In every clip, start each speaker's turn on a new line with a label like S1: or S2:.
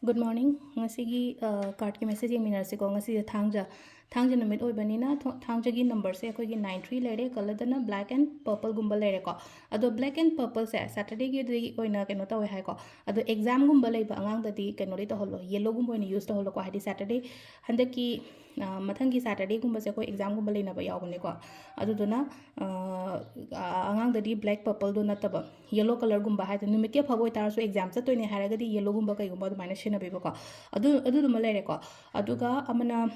S1: Good morning. Ngasigi card ki message yengminar se ko ngasi thangja numit oibanina thangja gi number se akoi gi 93 lere color dana black and purple gumba lere ko ado black and purple se Saturday gi di oina keno tawe hai ko ado exam gumba leiba angang da di keno ri to holo yellow gumba oina use to holo ko hadi Saturday handaki mathangi Saturday gumba se ko exam gumba leina ba yawbane ko ado duna angang da di black purple do nataba yellow color gumba hai numit ke phagoi tar so exam cha toine haraga di yellow gumba kai gumba du minus na beba ko adu duma lere ko aduga amana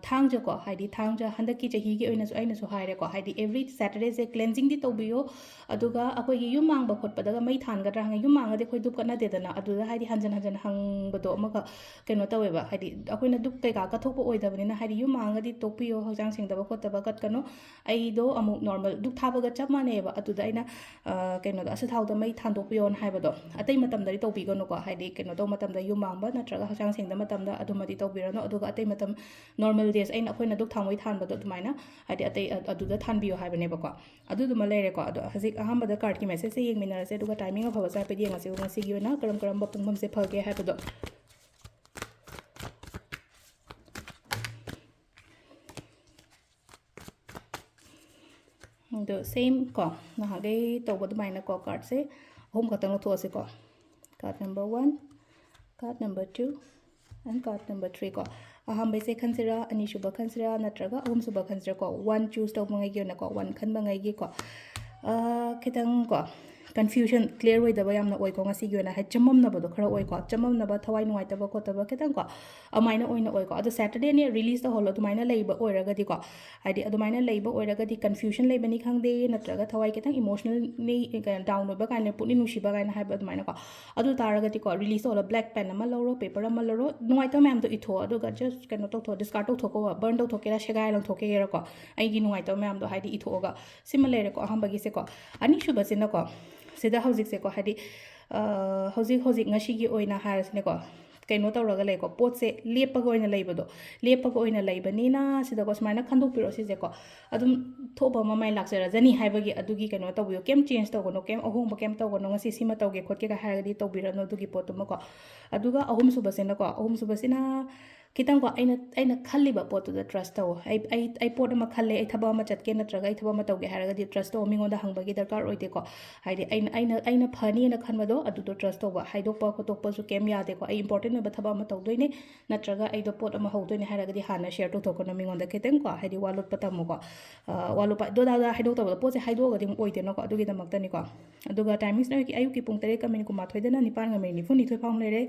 S1: thangja ko haidi thangja handaki chahi gi oina so aina so haire ko haidi every Saturday se cleansing di tobiyo aduga akoi gi yum mang ba khot padaga mai than gadra hang yum mang ade khoi dup kana de dana aduda haidi hanjan hang bado amaka keno taweba haidi akoina dup kai ka thok po oidabani na haidi yum mang adi topiyo hojang sing daba khot daba kat kano ai do amuk normal dup thabaga chap mane ba aduda aina keno da asa thawda mai thandok piyo on haibado atai matam dari topi gano ko haidi keno to matam da yum mang ba natraga hojang sing da matam da adumadi tobirano aduga atai matam normal days aina akoina duk thangoi thanbado dumaina haidi atai aduda thanbiyo haibane ba ko aduduma lere ko ado hajik ahamba da card ki message se yengminarase aduga timing of hawasa pe yengase ngasi gi na karam ba pungmam se phage haibado the same ko na hage to bod maina ko card se home khatang lo those ko card number 1 card number 2 and card number 3 ko aham se khansira ani shuba khansira natraga ahum suba khansira ko 1 choose to mangai gi na ko 1 khan mangai gi ko khitang ko confusion clear way da bayam na oi ko ngasi gi na ha chamam na bodo khara oi ko chamam na ba thawai nuai ta ba ko ta ba khitang ko amaina oi na oi ko ado Saturday ne release da holo tumaina leiba oiraga di ko haidi adumaina leiba oiraga di confusion leiba ni khangde natraga thawai khitang emotional ni down ba kaine puni nushi ba kaine ha ba adumaina ko adu taraga di ko release holo black pen ama loro paper ama loro nuai ta mam do itho adu ga just kano to tho discard to thoko burn to thokera shegai long thokera ko ai gi nuai ta mam do haidi itho ga similar ko ahamba gi se ko ani shuba se na ko sida hojik se ko haidi hojik ngasi gi oina harasne ko kaino tawraga lei ko pot se lepaga oina leibani na sida ko smaina khandok piro si je ko adum thoba ma mai laksara jani haibagi adugi kaino tawbiyo kem change tawgono kem ahong ba kem tawgono ngasi sima tawge khotke ka haragadi tawbirano dugi potum ko aduga ahum subasena ko ahum subasina kitang ko aina khalliba pot da trust taw ai pot ma khalle ai thaba ma chatke natraga ai thaba ma tawge haragadi trust taw mingo da hangbagi darkar oide ko haidi aina phani na khanbado adu do trust taw ba haidokpa khotokpa su kem yade ko ai important ba thaba ma tawdoine natraga ai do pot ma hawdoine haragadi hana share to thokono mingo da kitang ko haidi walot patamo ko walupa do da haidok taw pot se haidok ga ding oide no ko adugi da maktani ko aduga timings na ki ayuki pung 3 ka min ko ma thoidena 9 ga min ni funi thoi phang lere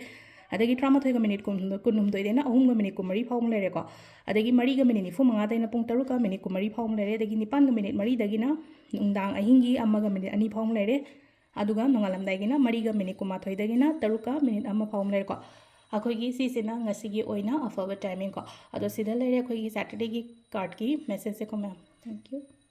S1: adagi 13 ga minute kunum doidena ahum ga minute kumari phawm lere ko adagi 3 ga minute nifu manga daina pung 3 ka minute kumari phawm lere adagi 9 ga minute 3 dagina nungdang ahingi amma ga minute ani phawm lere aduga nongalam daigina 3 ga minute kuma thoi dagina 3 ka minute amma phawm lere ko akoi gi si sina ngasi gi oina afaba timing ko ado sida lere akoi gi Saturday gi card ki message se ko ma'am thank you